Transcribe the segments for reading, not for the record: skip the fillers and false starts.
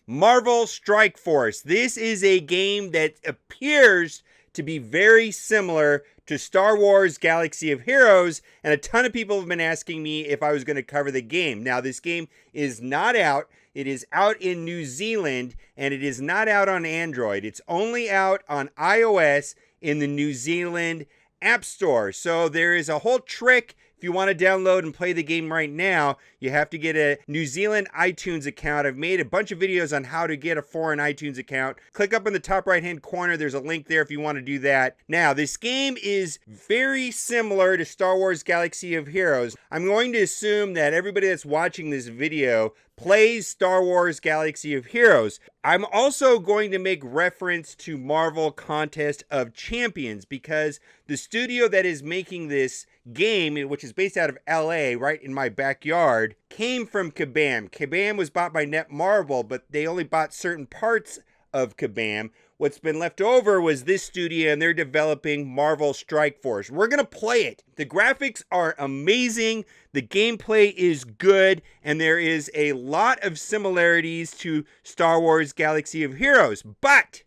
Marvel Strike Force. This is a game that appears to be very similar to Star Wars Galaxy of Heroes, and a ton of people have been asking me if I was going to cover the game. Now, this game is not out. It is out in New Zealand, and it is not out on Android. It's only out on iOS in the New Zealand App Store. So there is a whole trick. If you want to download and play the game right now, you have to get a New Zealand iTunes account. I've made a bunch of videos on how to get a foreign iTunes account. Click up in the top right hand corner. There's a link there if you want to do that. Now, this game is very similar to Star Wars Galaxy of Heroes. I'm going to assume that everybody that's watching this video plays Star Wars Galaxy of Heroes. I'm also going to make reference to Marvel Contest of Champions because the studio that is making this game, which is based out of LA, right in my backyard, came from Kabam. Kabam was bought by Netmarble, but they only bought certain parts of Kabam. What's been left over was this studio, and they're developing Marvel Strike Force. We're going to play it. The graphics are amazing, the gameplay is good, and there is a lot of similarities to Star Wars Galaxy of Heroes. But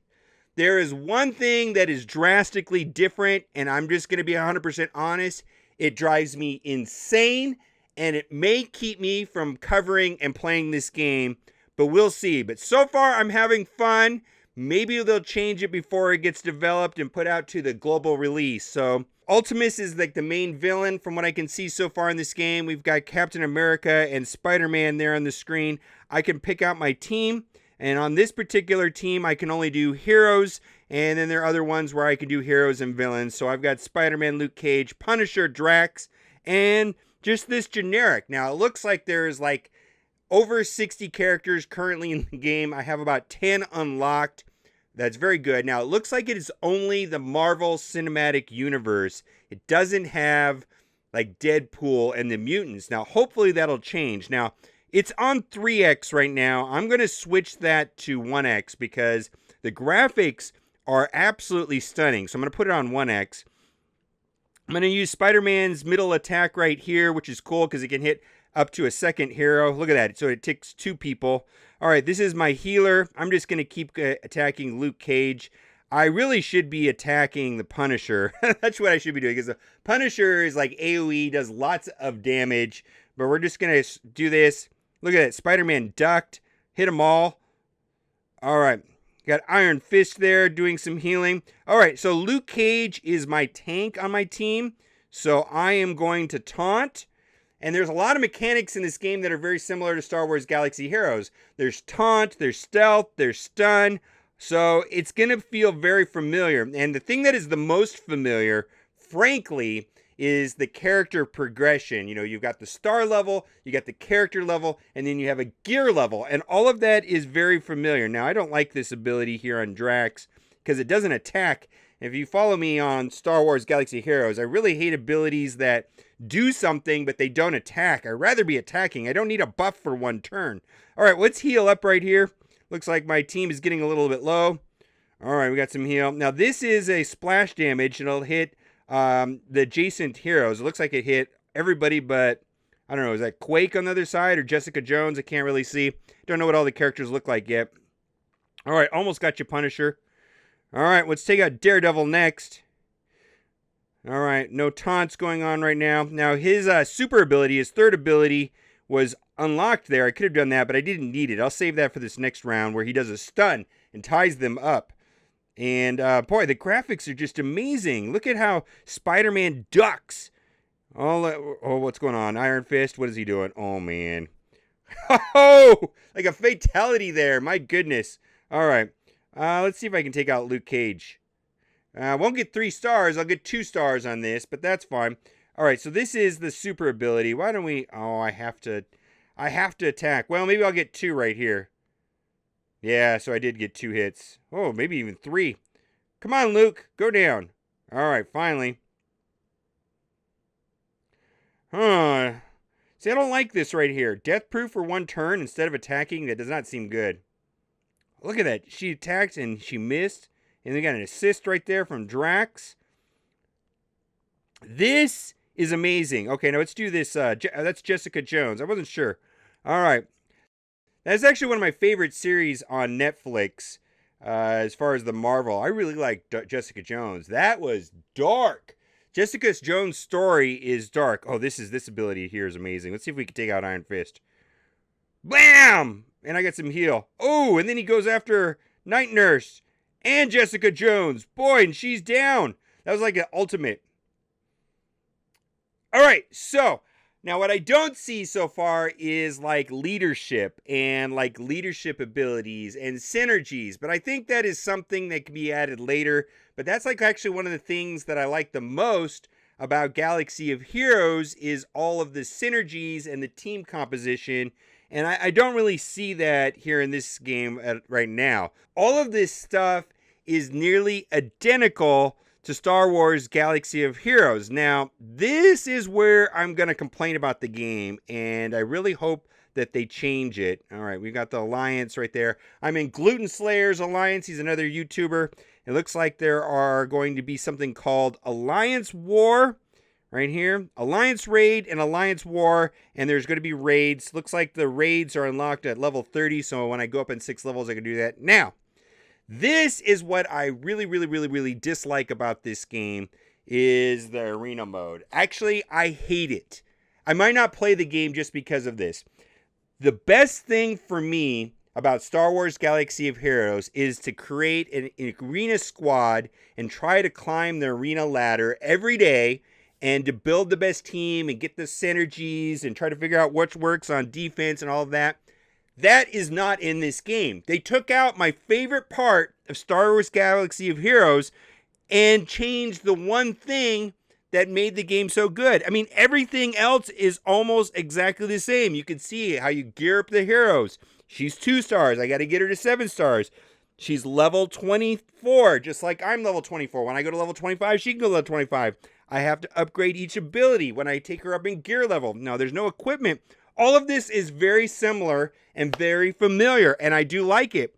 there is one thing that is drastically different, and I'm just going to be 100% honest. It drives me insane, and it may keep me from covering and playing this game, but we'll see. But so far, I'm having fun. Maybe they'll change it before it gets developed and put out to the global release. So Ultimus is like the main villain from what I can see so far in this game. We've got Captain America and Spider-Man there on the screen. I can pick out my team, and on this particular team, I can only do heroes, and then there are other ones where I can do heroes and villains. So I've got Spider-Man, Luke Cage, Punisher, Drax, and just this generic. Now, it looks like there's like over 60 characters currently in the game. I have about 10 unlocked. That's very good. Now, it looks like it is only the Marvel Cinematic Universe. It doesn't have like Deadpool and the mutants. Now, hopefully that'll change. Now, it's on 3x right now. I'm going to switch that to 1x because the graphics are absolutely stunning. So I'm going to put it on 1x. I'm going to use Spider-Man's middle attack right here, which is cool because it can hit up to a second hero. Look at that. So it takes 2 people. All right, this is my healer. I'm just going to keep attacking Luke Cage. I really should be attacking the Punisher. That's what I should be doing because the Punisher is like AoE, does lots of damage. But we're just going to do this. Look at that. Spider-Man ducked. Hit them all. All right. Got Iron Fist there doing some healing. All right, so Luke Cage is my tank on my team. So I am going to taunt. And there's a lot of mechanics in this game that are very similar to Star Wars Galaxy Heroes. There's taunt, there's stealth, there's stun. So it's going to feel very familiar. And the thing that is the most familiar, frankly, is the character progression. You know, you've got the star level, you got the character level, and then you have a gear level. And all of that is very familiar. Now, I don't like this ability here on Drax because it doesn't attack. If you follow me on Star Wars Galaxy Heroes, I really hate abilities that do something, but they don't attack. I'd rather be attacking. I don't need a buff for one turn. All right, let's heal up right here. Looks like my team is getting a little bit low. All right, we got some heal. Now, this is a splash damage, and it'll hit the adjacent heroes. It looks like it hit everybody, but I don't know. Is that Quake on the other side or Jessica Jones? I can't really see. Don't know what all the characters look like yet. All right, almost got you, Punisher. All right, let's take out Daredevil next. All right, no taunts going on right now. Now, his super ability, his third ability, was unlocked there. I could have done that, but I didn't need it. I'll save that for this next round where he does a stun and ties them up. And, boy, the graphics are just amazing. Look at how Spider-Man ducks. Oh, what's going on? Iron Fist, what is he doing? Oh, man. Oh, like a fatality there. My goodness. All right. Let's see if I can take out Luke Cage. I won't get 3 stars. I'll get 2 stars on this, but that's fine. All right, so this is the super ability. Why don't we... Oh, I have to attack. Well, maybe I'll get 2 right here. Yeah, so I did get 2 hits. Oh, maybe even 3. Come on, Luke. Go down. All right, finally. Huh. See, I don't like this right here. Death proof for 1 turn instead of attacking. That does not seem good. Look at that. She attacked and she missed. And we got an assist right there from Drax. This is amazing. Okay, now let's do this. That's Jessica Jones. I wasn't sure. All right. That's actually one of my favorite series on Netflix. As far as the Marvel, I really like Jessica Jones. That was dark. Jessica Jones' story is dark. Oh, this ability here is amazing. Let's see if we can take out Iron Fist. Blam! And I got some heal. Oh, and then he goes after Night Nurse and Jessica Jones. Boy, and she's down. That was like an ultimate. All right, so now what I don't see so far is like leadership and like leadership abilities and synergies. But I think that is something that can be added later. But that's like actually one of the things that I like the most about Galaxy of Heroes is all of the synergies and the team composition. And I don't really see that here in this game right now. All of this stuff is nearly identical to Star Wars Galaxy of Heroes. Now, this is where I'm going to complain about the game, and I really hope that they change it. All right, we got the Alliance right there. I'm in Gluten Slayer's Alliance. He's another YouTuber. It looks like there are going to be something called Alliance War right here. Alliance Raid and Alliance War, and there's going to be raids. Looks like the raids are unlocked at level 30, so when I go up in 6 levels, I can do that. Now, this is what I really dislike about this game is the arena mode. Actually, I hate it. I might not play the game just because of this. The best thing for me about Star Wars Galaxy of Heroes is to create an arena squad and try to climb the arena ladder every day and to build the best team and get the synergies and try to figure out what works on defense and all of that. That is not in this game. They took out my favorite part of Star Wars Galaxy of Heroes and changed the one thing that made the game so good. I mean, everything else is almost exactly the same. You can see how you gear up the heroes. She's 2 stars. I got to get her to 7 stars. She's level 24, just like I'm level 24. When I go to level 25, she can go to level 25. I have to upgrade each ability when I take her up in gear level. Now, there's no equipment. All of this is very similar and very familiar, and I do like it.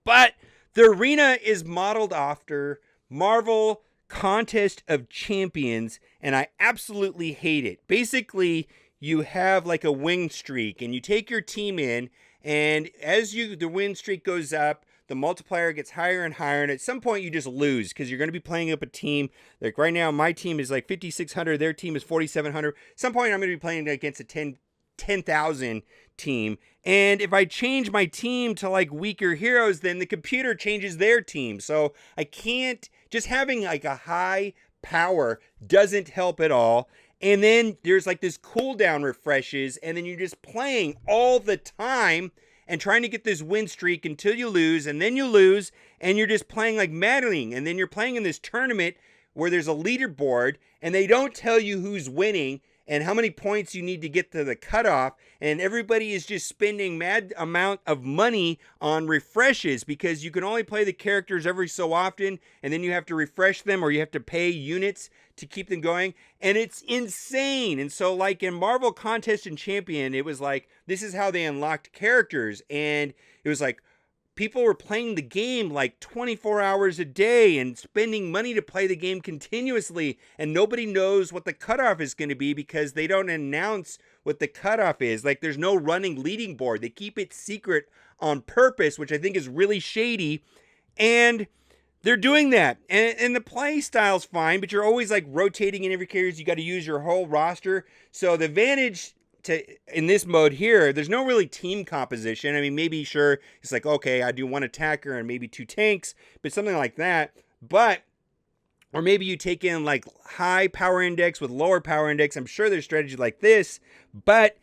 But the arena is modeled after Marvel Contest of Champions, and I absolutely hate it. Basically, you have like a win streak, and you take your team in, and as the win streak goes up, the multiplier gets higher and higher, and at some point you just lose because you're going to be playing up a team. Like right now, my team is like 5,600, their team is 4,700. At some point, I'm going to be playing against a 10,000 team, and if I change my team to like weaker heroes, then the computer changes their team. So I can't, just having like a high power doesn't help at all. And then there's like this cooldown refreshes, and then you're just playing all the time and trying to get this win streak until you lose, and then you lose, and you're just playing like maddening. And then you're playing in this tournament where there's a leaderboard, and they don't tell you who's winning and how many points you need to get to the cutoff, and everybody is just spending mad amount of money on refreshes because you can only play the characters every so often, and then you have to refresh them or you have to pay units to keep them going, and it's insane. And so like in Marvel Contest and Champion, it was like, this is how they unlocked characters, and it was like, people were playing the game like 24 hours a day and spending money to play the game continuously, and nobody knows what the cutoff is going to be because they don't announce what the cutoff is. Like there's no running leading board. They keep it secret on purpose, which I think is really shady, and they're doing that. And the play style's fine, but you're always like rotating in every character. You got to use your whole roster. So the advantage in this mode here, there's no really team composition. I mean, maybe sure, it's like, okay, I do 1 attacker and maybe 2 tanks, but something like that. But, or maybe you take in like high power index with lower power index. I'm sure there's strategy like this, but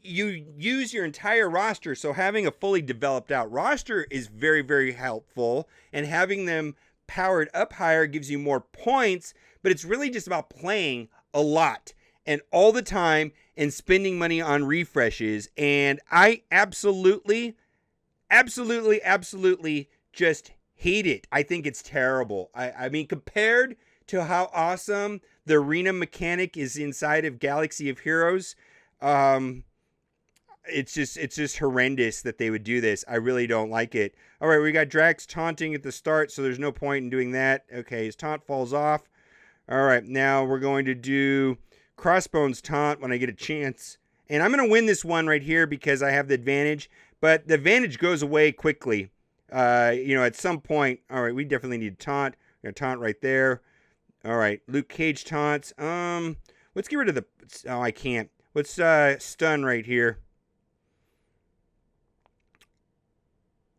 you use your entire roster. So having a fully developed out roster is very helpful, and having them powered up higher gives you more points, but it's really just about playing a lot and all the time and spending money on refreshes. And I absolutely just hate it. I think it's terrible. I mean, compared to how awesome the arena mechanic is inside of Galaxy of Heroes, it's just horrendous that they would do this. I really don't like it. All right, we got Drax taunting at the start, so there's no point in doing that. Okay, his taunt falls off. All right, now we're going to do Crossbones taunt when I get a chance, And I'm going to win this one right here because I have the advantage. But the advantage goes away quickly. At some point. All right, we definitely need to taunt. We're going to taunt right there. All right, Luke Cage taunts. Let's get rid of the... Oh, I can't. Let's stun right here.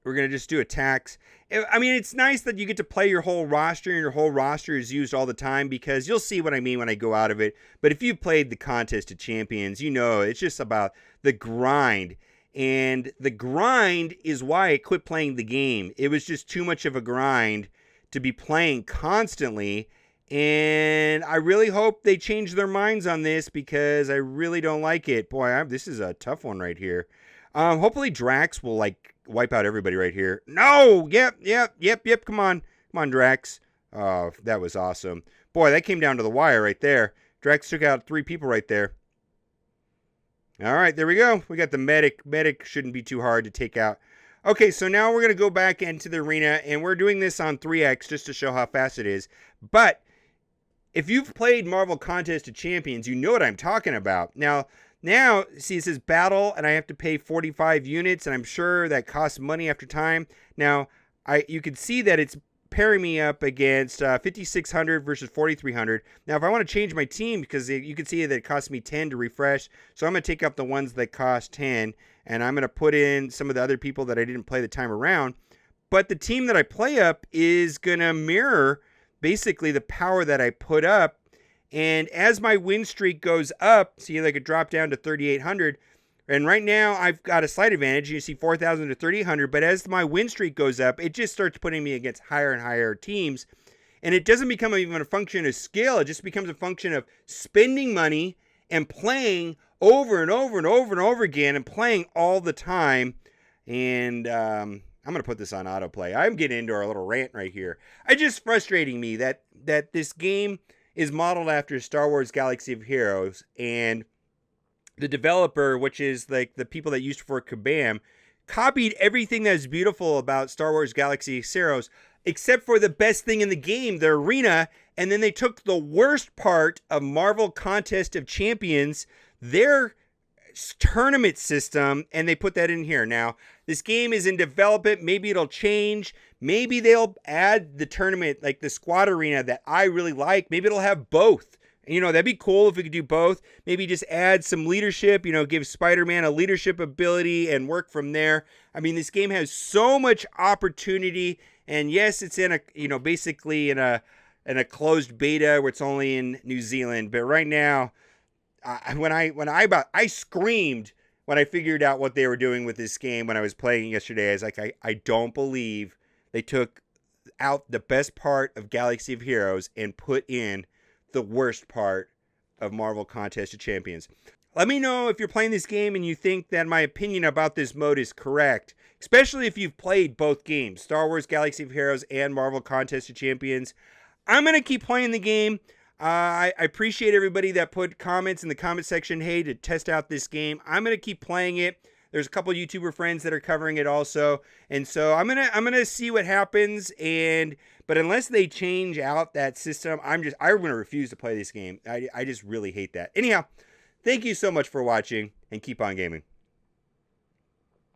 We're going to just do attacks. I mean, it's nice that you get to play your whole roster, and your whole roster is used all the time, because you'll see what I mean when I go out of it. But if you've played the Contest of Champions, you know it's just about the grind. And the grind is why I quit playing the game. It was just too much of a grind to be playing constantly. And I really hope they change their minds on this, because I really don't like it. Boy, this is a tough one right here. Hopefully Drax will, wipe out everybody right here. No! Yep. Come on, Drax. Oh, that was awesome. Boy, that came down to the wire right there. Drax took out 3 people right there. All right, there we go. We got the medic. Medic shouldn't be too hard to take out. Okay, so now we're going to go back into the arena, and we're doing this on 3x just to show how fast it is. But if you've played Marvel Contest of Champions, you know what I'm talking about. Now, see, it says battle, and I have to pay 45 units, and I'm sure that costs money after time. Now, you can see that it's pairing me up against 5,600 versus 4,300. Now, if I want to change my team, because you can see that it costs me 10 to refresh, so I'm going to take up the ones that cost 10, and I'm going to put in some of the other people that I didn't play the time around. But the team that I play up is going to mirror basically the power that I put up. And as my win streak goes up, see, like it dropped down to 3,800. And right now I've got a slight advantage. You see 4,000 to 3,800. But as my win streak goes up, it just starts putting me against higher and higher teams. And it doesn't become even a function of skill. It just becomes a function of spending money and playing over and over and over and over again, and playing all the time. And I'm going to put this on autoplay. I'm getting into our little rant right here. It's just frustrating me that this game is modeled after Star Wars Galaxy of Heroes, and the developer, which is like the people that used for Kabam, copied everything that's beautiful about Star Wars Galaxy of Heroes, except for the best thing in the game, the arena, and then they took the worst part of Marvel Contest of Champions, their tournament system, and they put that in here. Now, this game is in development. Maybe it'll change. Maybe they'll add the tournament, like the squad arena that I really like. Maybe it'll have both. That'd be cool if we could do both. Maybe just add some leadership, give Spider-Man a leadership ability and work from there. I mean, this game has so much opportunity, and yes, it's in a, basically in a closed beta where it's only in New Zealand. But right now, I screamed when I figured out what they were doing with this game when I was playing yesterday. I was like, I don't believe they took out the best part of Galaxy of Heroes and put in the worst part of Marvel Contest of Champions. Let me know if you're playing this game and you think that my opinion about this mode is correct, especially if you've played both games, Star Wars Galaxy of Heroes and Marvel Contest of Champions. I'm going to keep playing the game. I appreciate everybody that put comments in the comment section, hey, to test out this game. I'm going to keep playing it. There's a couple of YouTuber friends that are covering it also. And so I'm going to see what happens, but unless they change out that system, I'm going to refuse to play this game. I just really hate that. Anyhow, thank you so much for watching, and keep on gaming.